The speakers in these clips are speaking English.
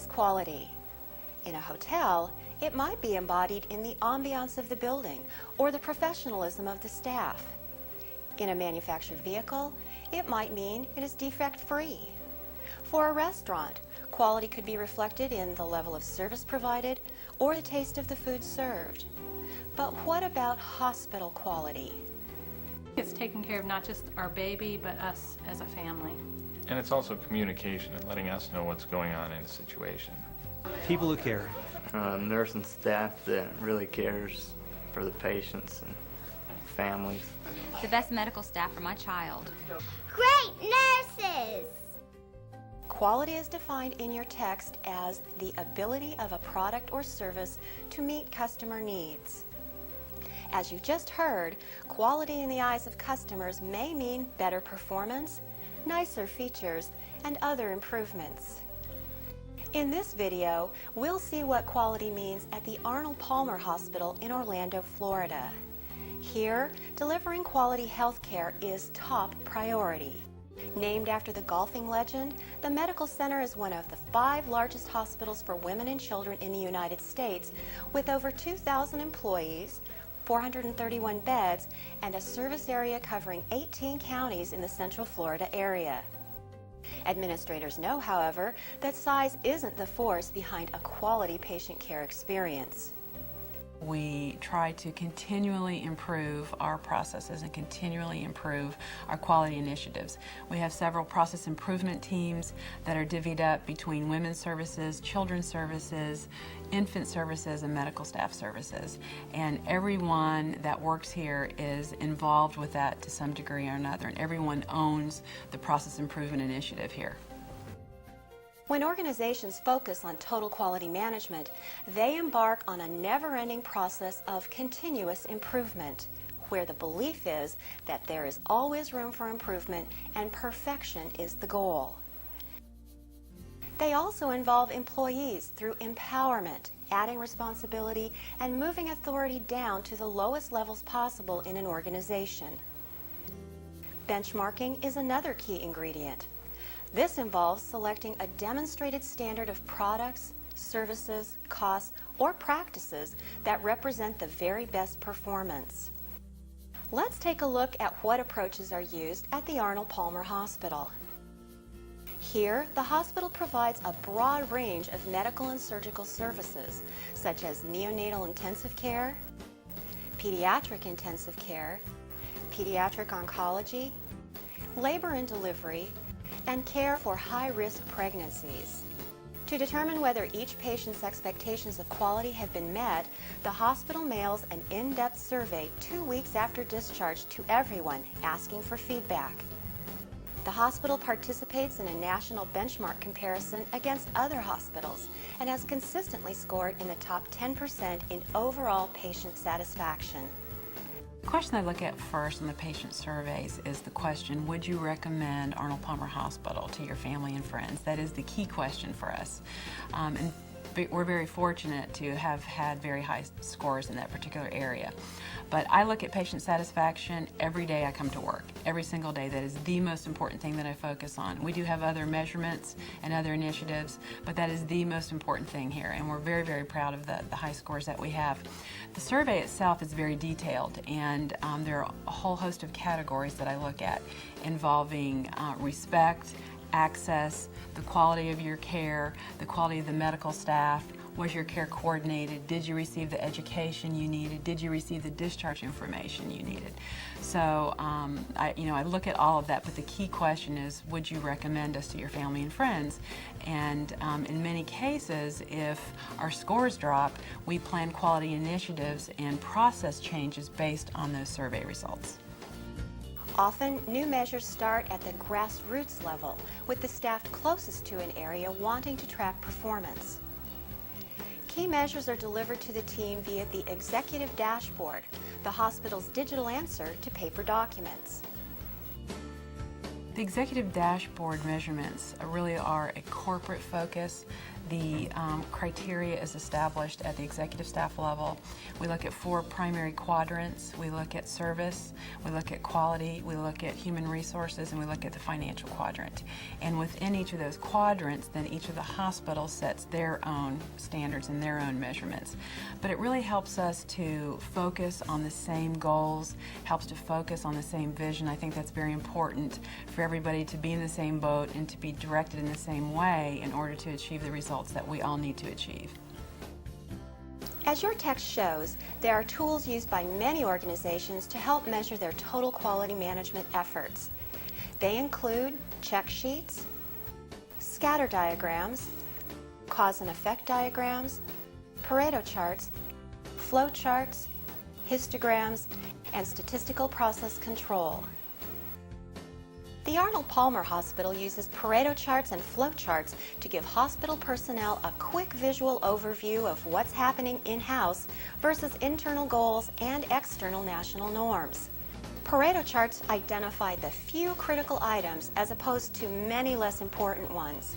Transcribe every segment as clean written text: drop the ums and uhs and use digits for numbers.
is quality? In a hotel, it might be embodied in the ambiance of the building or the professionalism of the staff. In a manufactured vehicle, it might mean it is defect-free. For a restaurant, quality could be reflected in the level of service provided or the taste of the food served. But what about hospital quality? It's taking care of not just our baby, but us as a family. And it's also communication and letting us know what's going on in a situation. People who care. Nurse and staff that really cares for the patients and families. The best medical staff for my child. Great nurses! Quality is defined in your text as the ability of a product or service to meet customer needs. As you've just heard, quality in the eyes of customers may mean better performance, nicer features, and other improvements. In this video, we'll see what quality means at the Arnold Palmer Hospital in Orlando, Florida. Here, delivering quality health care is top priority. Named after the golfing legend, the medical center is one of the 5 largest hospitals for women and children in the United States, with over 2,000 employees, 431 beds, and a service area covering 18 counties in the Central Florida area. Administrators know, however, that size isn't the force behind a quality patient care experience. We try to continually improve our processes and continually improve our quality initiatives. We have several process improvement teams that are divvied up between women's services, children's services, infant services, and medical staff services. And everyone that works here is involved with that to some degree or another, and everyone owns the process improvement initiative here. When organizations focus on total quality management, they embark on a never-ending process of continuous improvement, where the belief is that there is always room for improvement and perfection is the goal. They also involve employees through empowerment, adding responsibility, and moving authority down to the lowest levels possible in an organization. Benchmarking is another key ingredient. This involves selecting a demonstrated standard of products, services, costs, or practices that represent the very best performance. Let's take a look at what approaches are used at the Arnold Palmer Hospital. Here, the hospital provides a broad range of medical and surgical services, such as neonatal intensive care, pediatric intensive care, pediatric oncology, labor and delivery, and care for high-risk pregnancies. To determine whether each patient's expectations of quality have been met, the hospital mails an in-depth survey 2 weeks after discharge to everyone, asking for feedback. The hospital participates in a national benchmark comparison against other hospitals and has consistently scored in the top 10% in overall patient satisfaction. The question I look at first in the patient surveys is the question, would you recommend Arnold Palmer Hospital to your family and friends? That is the key question for us. And we're very fortunate to have had very high scores in that particular area. But I look at patient satisfaction every day I come to work, every single day. That is the most important thing that I focus on. We do have other measurements and other initiatives, but that is the most important thing here, and we're very, very proud of the high scores that we have. The survey itself is very detailed, and there are a whole host of categories that I look at involving respect, access, the quality of your care, the quality of the medical staff. Was your care coordinated? Did you receive the education you needed? Did you receive the discharge information you needed? So I look at all of that, but the key question is, would you recommend us to your family and friends? And in many cases, if our scores drop, we plan quality initiatives and process changes based on those survey results. Often, new measures start at the grassroots level, with the staff closest to an area wanting to track performance. Key measures are delivered to the team via the executive dashboard, the hospital's digital answer to paper documents. The executive dashboard measurements really are a corporate focus. The criteria is established at the executive staff level. We look at 4 primary quadrants. We look at service, we look at quality, we look at human resources, and we look at the financial quadrant. And within each of those quadrants, then each of the hospitals sets their own standards and their own measurements. But it really helps us to focus on the same goals, helps to focus on the same vision. I think that's very important for everybody to be in the same boat and to be directed in the same way in order to achieve the results that we all need to achieve. As your text shows, there are tools used by many organizations to help measure their total quality management efforts. They include check sheets, scatter diagrams, cause and effect diagrams, Pareto charts, flow charts, histograms, and statistical process control. The Arnold Palmer Hospital uses Pareto charts and flow charts to give hospital personnel a quick visual overview of what's happening in-house versus internal goals and external national norms. Pareto charts identify the few critical items as opposed to many less important ones.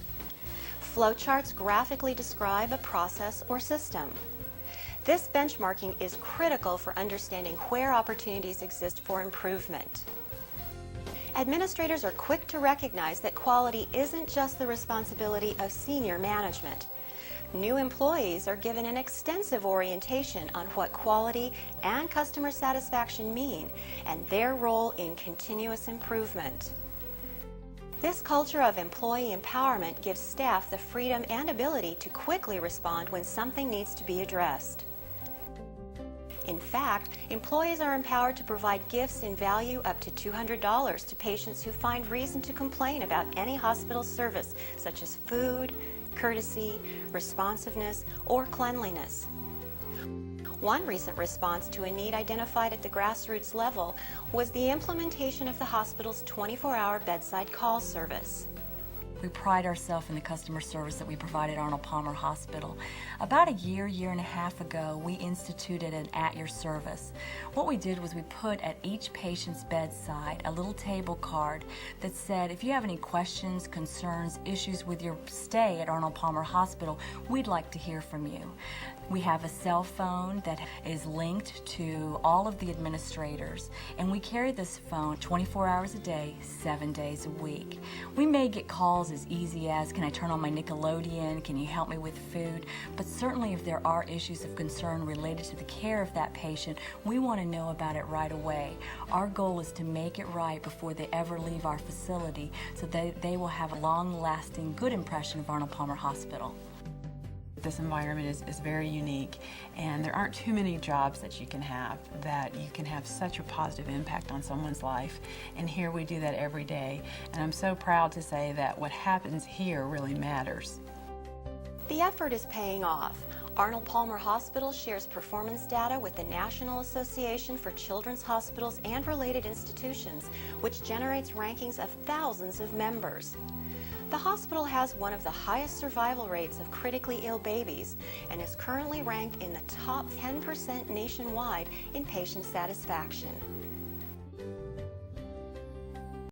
Flow charts graphically describe a process or system. This benchmarking is critical for understanding where opportunities exist for improvement. Administrators are quick to recognize that quality isn't just the responsibility of senior management. New employees are given an extensive orientation on what quality and customer satisfaction mean and their role in continuous improvement. This culture of employee empowerment gives staff the freedom and ability to quickly respond when something needs to be addressed. In fact, employees are empowered to provide gifts in value up to $200 to patients who find reason to complain about any hospital service, such as food, courtesy, responsiveness, or cleanliness. One recent response to a need identified at the grassroots level was the implementation of the hospital's 24-hour bedside call service. We pride ourselves in the customer service that we provide at Arnold Palmer Hospital. About a year and a half ago, we instituted an At Your Service. What we did was we put at each patient's bedside a little table card that said, if you have any questions, concerns, issues with your stay at Arnold Palmer Hospital, we'd like to hear from you. We have a cell phone that is linked to all of the administrators, and we carry this phone 24 hours a day, 7 days a week. We may get calls as easy as, can I turn on my Nickelodeon, can you help me with food? But certainly if there are issues of concern related to the care of that patient, we want to know about it right away. Our goal is to make it right before they ever leave our facility so that they will have a long-lasting good impression of Arnold Palmer Hospital. This environment is very unique, and there aren't too many jobs that you can have such a positive impact on someone's life, and here we do that every day, and I'm so proud to say that what happens here really matters. The effort is paying off. Arnold Palmer Hospital shares performance data with the National Association for Children's Hospitals and Related Institutions, which generates rankings of thousands of members. The hospital has one of the highest survival rates of critically ill babies and is currently ranked in the top 10% nationwide in patient satisfaction.